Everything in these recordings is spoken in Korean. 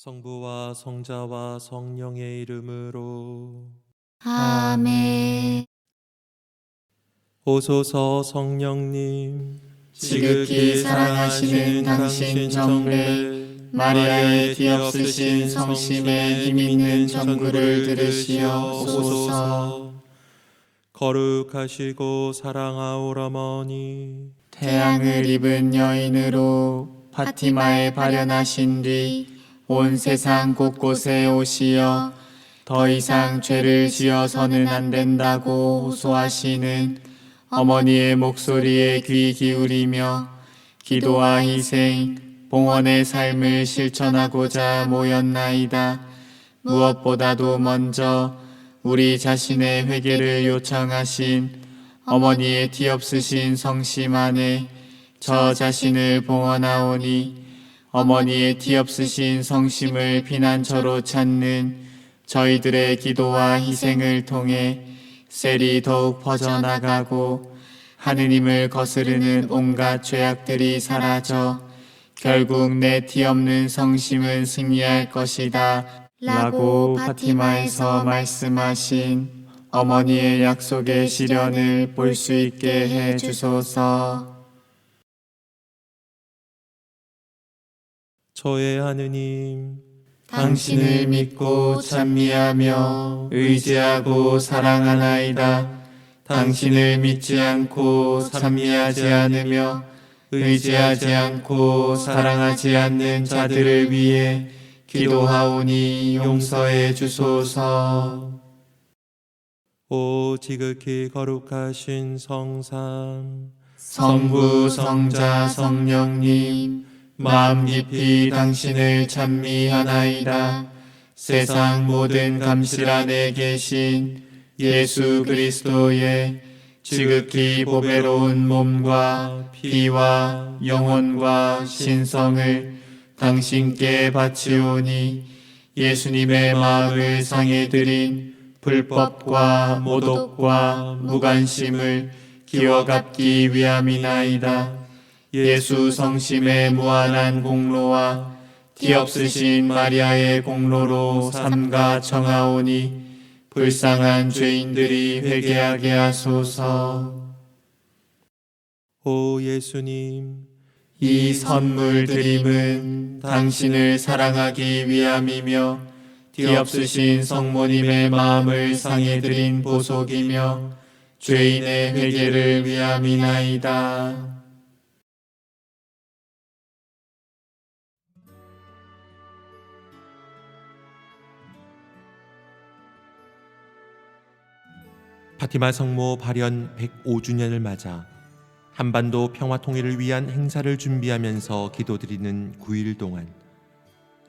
성부와 성자와 성령의 이름으로 아멘. 오소서 성령님, 지극히 사랑하시는 당신 정례 마리아의 뒤없으신 성심에 힘있는 전구를 들으시옵소서. 거룩하시고 사랑하올 어머니, 태양을 입은 여인으로 파티마에 발현하신 뒤 온 세상 곳곳에 오시어 더 이상 죄를 지어서는 안 된다고 호소하시는 어머니의 목소리에 귀 기울이며 기도와 희생, 봉헌의 삶을 실천하고자 모였나이다. 무엇보다도 먼저 우리 자신의 회개를 요청하신 어머니의 뒤없으신 성심 안에 저 자신을 봉헌하오니 어머니의 뒤없으신 성심을 피난처로 찾는 저희들의 기도와 희생을 통해 셀이 더욱 퍼져나가고 하느님을 거스르는 온갖 죄악들이 사라져 결국 내 뒤없는 성심은 승리할 것이다 라고 파티마에서 말씀하신 어머니의 약속의 실현을 볼 수 있게 해주소서. 저의 하느님, 당신을 믿고 찬미하며 의지하고 사랑하나이다. 당신을 믿지 않고 찬미하지 않으며 의지하지 않고 사랑하지 않는 자들을 위해 기도하오니 용서해 주소서. 오 지극히 거룩하신 성삼, 성부, 성자, 성령님, 마음 깊이 당신을 찬미하나이다. 세상 모든 감실 안에 계신 예수 그리스도의 지극히 보배로운 몸과 피와 영혼과 신성을 당신께 바치오니 예수님의 마음을 상해드린 불법과 모독과 무관심을 기워갚기 위함이나이다. 예수 성심의 무한한 공로와 뒤없으신 마리아의 공로로 삼가 청하오니 불쌍한 죄인들이 회개하게 하소서. 오 예수님, 이 선물 드림은 당신을 사랑하기 위함이며 뒤없으신 성모님의 마음을 상해드린 보속이며 죄인의 회개를 위함이나이다. 파티마 성모 발현 105주년을 맞아 한반도 평화 통일을 위한 행사를 준비하면서 기도드리는 9일 동안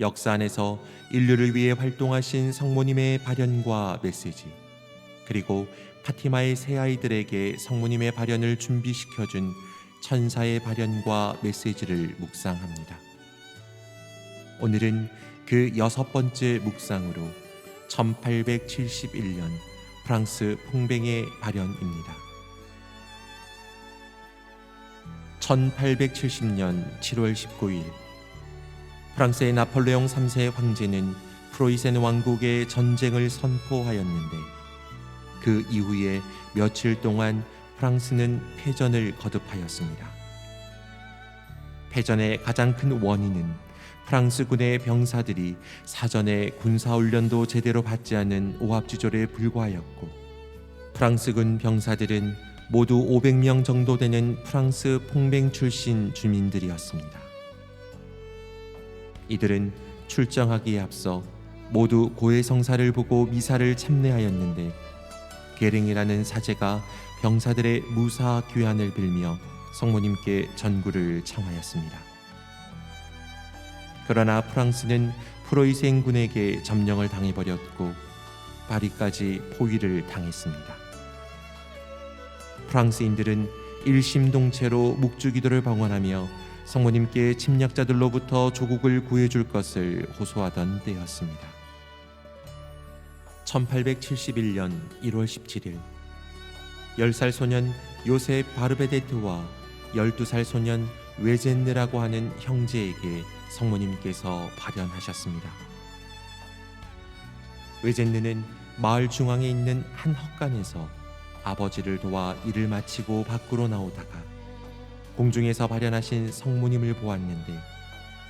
역사 안에서 인류를 위해 활동하신 성모님의 발현과 메시지, 그리고 파티마의 새 아이들에게 성모님의 발현을 준비시켜준 천사의 발현과 메시지를 묵상합니다. 오늘은 그 6번째 묵상으로 1871년 프랑스 풍뱅의 발현입니다. 1870년 7월 19일 프랑스의 나폴레옹 3세 황제는 프로이센 왕국의 전쟁을 선포하였는데 그 이후에 며칠 동안 프랑스는 패전을 거듭하였습니다. 패전의 가장 큰 원인은 프랑스군의 병사들이 사전에 군사훈련도 제대로 받지 않은 오합지졸에 불과하였고, 프랑스군 병사들은 모두 500명 정도 되는 프랑스 풍뱅 출신 주민들이었습니다. 이들은 출정하기에 앞서 모두 고해성사를 보고 미사를 참례하였는데 게랭이라는 사제가 병사들의 무사 귀환을 빌며 성모님께 전구를 청하였습니다. 그러나 프랑스는 프로이센 군에게 점령을 당해버렸고 파리까지 포위를 당했습니다. 프랑스인들은 일심동체로 묵주기도를 방언하며 성모님께 침략자들로부터 조국을 구해줄 것을 호소하던 때였습니다. 1871년 1월 17일 10살 소년 요셉 바르베데트와 12살 소년 웨젠느라고 하는 형제에게 성모님께서 발현하셨습니다. 외젠느는 마을 중앙에 있는 한 헛간에서 아버지를 도와 일을 마치고 밖으로 나오다가 공중에서 발현하신 성모님을 보았는데,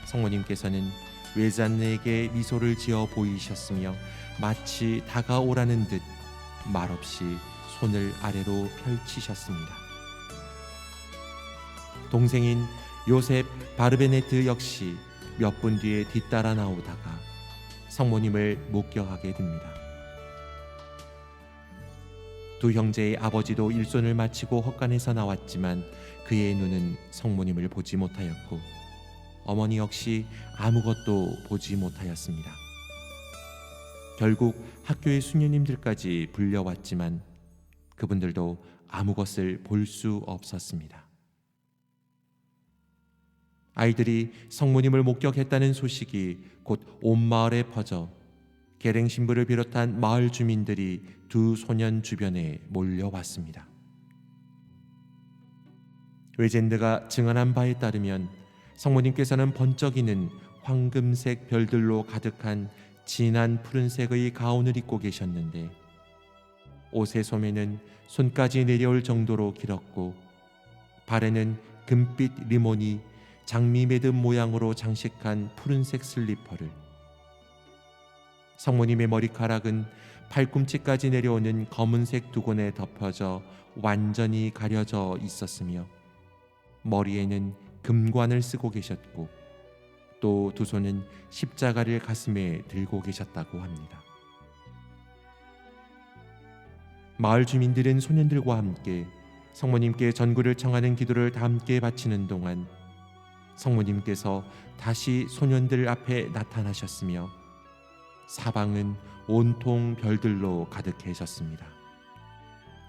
성모님께서는 외잔느에게 미소를 지어 보이셨으며 마치 다가오라는 듯 말없이 손을 아래로 펼치셨습니다. 동생인 요셉 바르베네트 역시 몇 분 뒤에 뒤따라 나오다가 성모님을 목격하게 됩니다. 두 형제의 아버지도 일손을 마치고 헛간에서 나왔지만 그의 눈은 성모님을 보지 못하였고 어머니 역시 아무것도 보지 못하였습니다. 결국 학교의 수녀님들까지 불려왔지만 그분들도 아무것을 볼 수 없었습니다. 아이들이 성모님을 목격했다는 소식이 곧 온 마을에 퍼져 계랭 신부를 비롯한 마을 주민들이 두 소년 주변에 몰려왔습니다. 외젠드가 증언한 바에 따르면 성모님께서는 번쩍이는 황금색 별들로 가득한 진한 푸른색의 가운을 입고 계셨는데, 옷의 소매는 손까지 내려올 정도로 길었고 발에는 금빛 리본이 장미 매듭 모양으로 장식한 푸른색 슬리퍼를, 성모님의 머리카락은 팔꿈치까지 내려오는 검은색 두건에 덮여져 완전히 가려져 있었으며 머리에는 금관을 쓰고 계셨고 또 두 손은 십자가를 가슴에 들고 계셨다고 합니다. 마을 주민들은 소년들과 함께 성모님께 전구를 청하는 기도를 다 함께 바치는 동안 성모님께서 다시 소년들 앞에 나타나셨으며 사방은 온통 별들로 가득해졌습니다.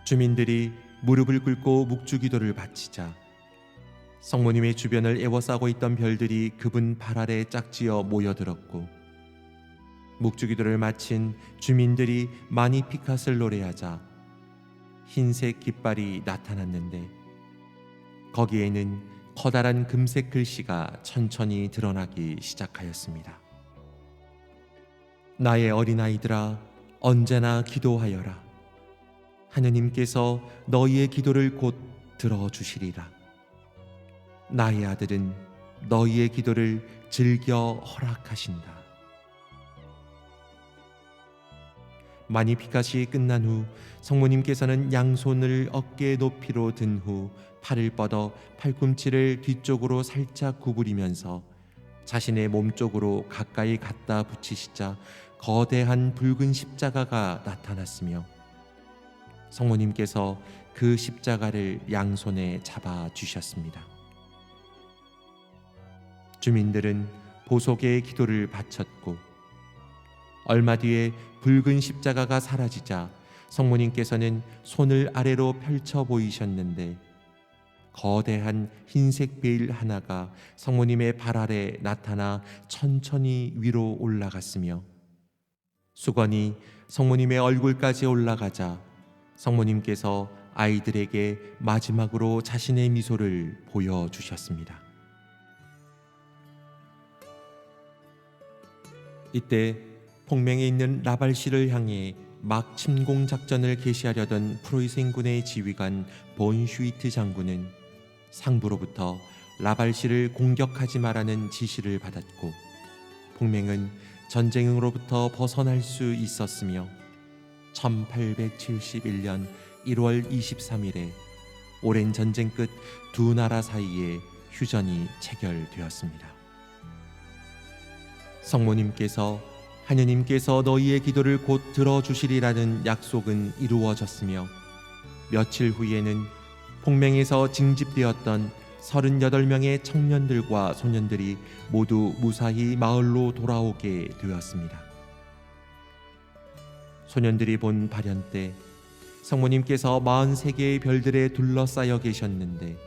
주민들이 무릎을 꿇고 묵주기도를 바치자 성모님의 주변을 에워싸고 있던 별들이 그분 발 아래 짝지어 모여들었고, 묵주기도를 마친 주민들이 마니피캇을 노래하자 흰색 깃발이 나타났는데 거기에는 커다란 금색 글씨가 천천히 드러나기 시작하였습니다. 나의 어린아이들아, 언제나 기도하여라. 하느님께서 너희의 기도를 곧 들어주시리라. 나의 아들은 너희의 기도를 즐겨 허락하신다. 마니피캇이 끝난 후 성모님께서는 양손을 어깨 높이로 든 후 팔을 뻗어 팔꿈치를 뒤쪽으로 살짝 구부리면서 자신의 몸 쪽으로 가까이 갖다 붙이시자 거대한 붉은 십자가가 나타났으며 성모님께서 그 십자가를 양손에 잡아 주셨습니다. 주민들은 보속의 기도를 바쳤고 얼마 뒤에 붉은 십자가가 사라지자 성모님께서는 손을 아래로 펼쳐 보이셨는데 거대한 흰색 베일 하나가 성모님의 발 아래 나타나 천천히 위로 올라갔으며 수건이 성모님의 얼굴까지 올라가자 성모님께서 아이들에게 마지막으로 자신의 미소를 보여주셨습니다. 이때 폭맹에 있는 라발시를 향해 막 침공 작전을 개시하려던 프로이센군의 지휘관 본 슈이트 장군은 상부로부터 라발시를 공격하지 말라는 지시를 받았고 폭맹은 전쟁으로부터 벗어날 수 있었으며 1871년 1월 23일에 오랜 전쟁 끝 두 나라 사이에 휴전이 체결되었습니다. 성모님께서 하느님께서 너희의 기도를 곧 들어주시리라는 약속은 이루어졌으며 며칠 후에는 폭맹에서 징집되었던 38명의 청년들과 소년들이 모두 무사히 마을로 돌아오게 되었습니다. 소년들이 본 발현 때 성모님께서 43개의 별들에 둘러싸여 계셨는데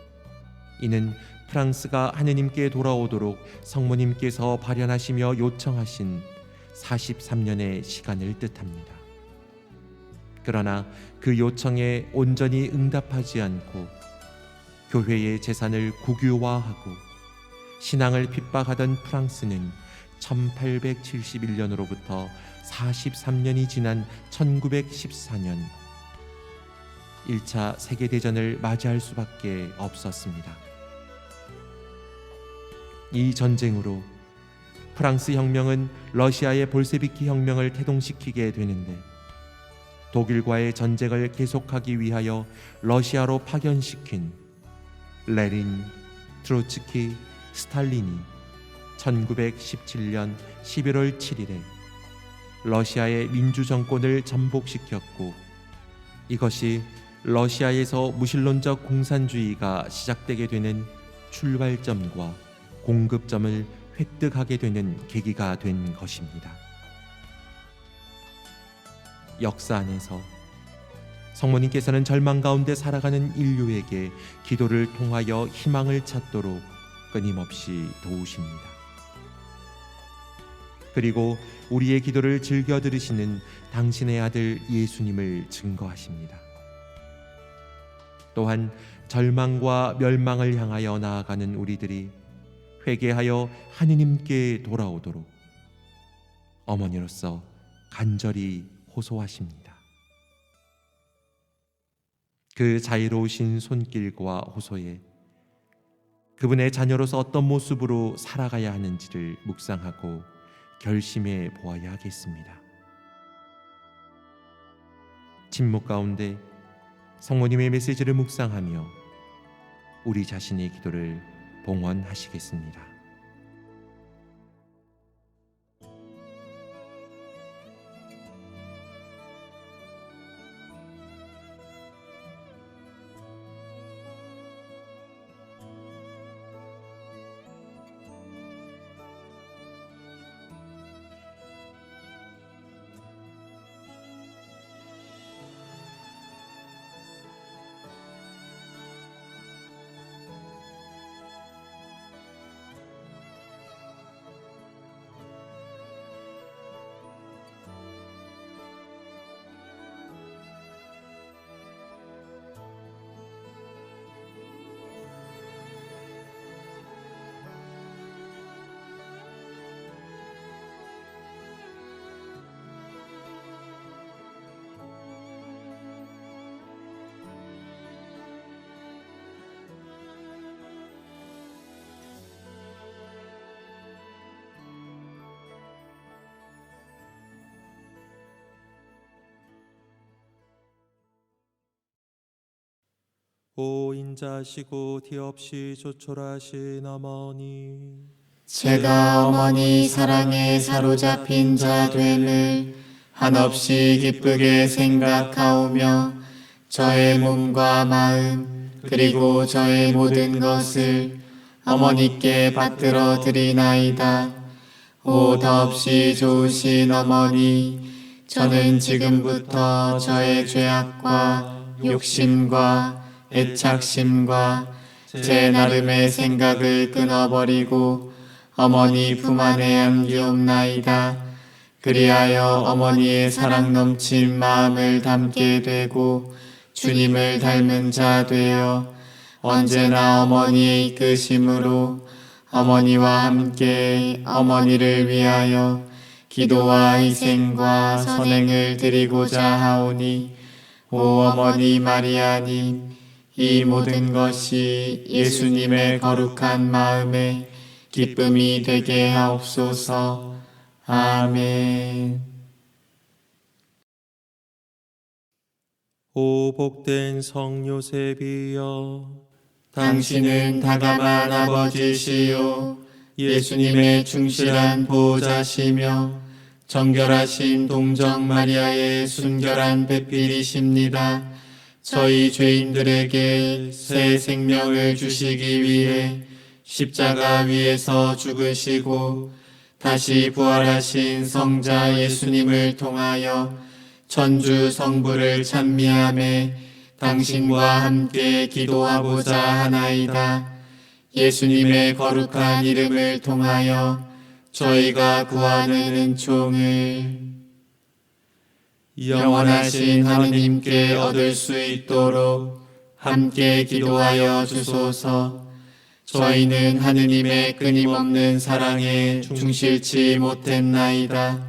이는 프랑스가 하느님께 돌아오도록 성모님께서 발현하시며 요청하신 43년의 시간을 뜻합니다. 그러나 그 요청에 온전히 응답하지 않고 교회의 재산을 국유화하고 신앙을 핍박하던 프랑스는 1871년으로부터 43년이 지난 1914년 1차 세계대전을 맞이할 수밖에 없었습니다. 이 전쟁으로 프랑스 혁명은 러시아의 볼세비키 혁명을 태동시키게 되는데, 독일과의 전쟁을 계속하기 위하여 러시아로 파견시킨 레닌, 트로츠키, 스탈린이 1917년 11월 7일에 러시아의 민주정권을 전복시켰고, 이것이 러시아에서 무신론적 공산주의가 시작되게 되는 출발점과 공급점을 획득하게 되는 계기가 된 것입니다. 역사 안에서 성모님께서는 절망 가운데 살아가는 인류에게 기도를 통하여 희망을 찾도록 끊임없이 도우십니다. 그리고 우리의 기도를 즐겨 들으시는 당신의 아들 예수님을 증거하십니다. 또한 절망과 멸망을 향하여 나아가는 우리들이 회개하여 하느님께 돌아오도록 어머니로서 간절히 호소하십니다. 그 자유로우신 손길과 호소에 그분의 자녀로서 어떤 모습으로 살아가야 하는지를 묵상하고 결심해 보아야 하겠습니다. 침묵 가운데 성모님의 메시지를 묵상하며 우리 자신의 기도를 봉헌하시겠습니다. 오 인자시고 뒤없이 조촐하신 어머니, 제가 어머니 사랑에 사로잡힌 자 됨을 한없이 기쁘게 생각하오며 저의 몸과 마음 그리고 저의 모든 것을 어머니께 받들어 드리나이다. 오 더없이 좋으신 어머니, 저는 지금부터 저의 죄악과 욕심과 애착심과 제 나름의 생각을 끊어버리고 어머니 품 안에 안기옵나이다. 그리하여 어머니의 사랑 넘친 마음을 담게 되고 주님을 닮은 자 되어 언제나 어머니의 이끄심으로 어머니와 함께 어머니를 위하여 기도와 희생과 선행을 드리고자 하오니, 오 어머니 마리아님, 이 모든 것이 예수님의 거룩한 마음에 기쁨이 되게 하옵소서. 아멘. 오 복된 성 요셉이여, 당신은 다감한 아버지시요 예수님의 충실한 보호자시며 정결하신 동정 마리아의 순결한 배필이십니다. 저희 죄인들에게 새 생명을 주시기 위해 십자가 위에서 죽으시고 다시 부활하신 성자 예수님을 통하여 천주 성부를 찬미하며 당신과 함께 기도하고자 하나이다. 예수님의 거룩한 이름을 통하여 저희가 구하는 은총을 영원하신 하느님께 얻을 수 있도록 함께 기도하여 주소서. 저희는 하느님의 끊임없는 사랑에 충실치 못했나이다.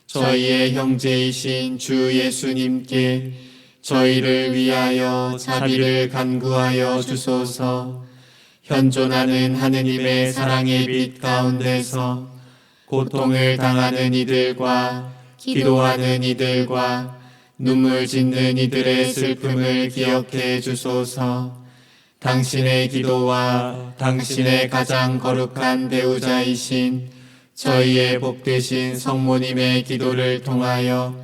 저희의 형제이신 주 예수님께 저희를 위하여 자비를 간구하여 주소서. 현존하는 하느님의 사랑의 빛 가운데서 고통을 당하는 이들과 기도하는 이들과 눈물 짓는 이들의 슬픔을 기억해 주소서. 당신의 기도와 당신의 가장 거룩한 배우자이신 저희의 복되신 성모님의 기도를 통하여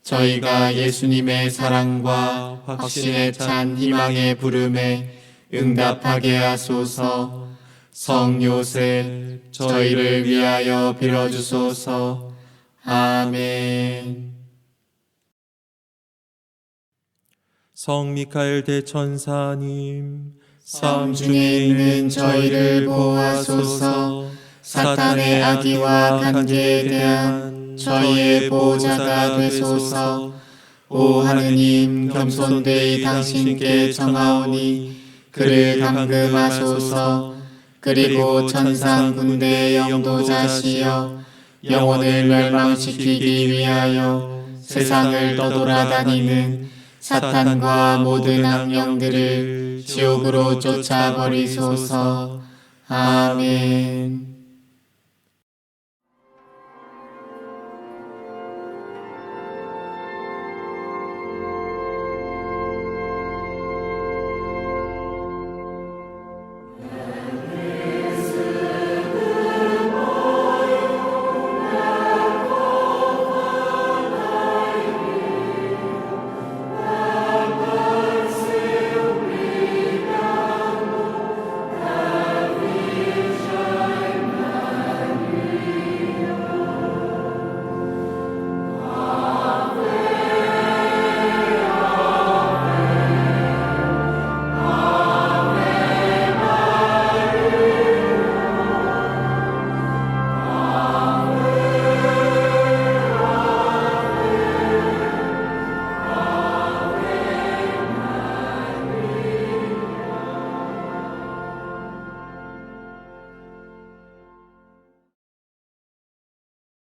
저희가 예수님의 사랑과 확신에 찬 희망의 부름에 응답하게 하소서. 성 요셉, 저희를 위하여 빌어주소서. 아멘. 성 미카엘 대천사님, 삶 중에 있는 저희를 보호하소서. 사탄의 악의와 간계에 대한 저희의 보호자가 되소서. 오 하느님, 겸손되이 당신께 청하오니 그를 감금하소서. 그리고 천상 군대의 영도자시여 영혼을 멸망시키기 위하여 세상을 떠돌아다니는 사탄과 모든 악령들을 지옥으로 쫓아버리소서. 아멘.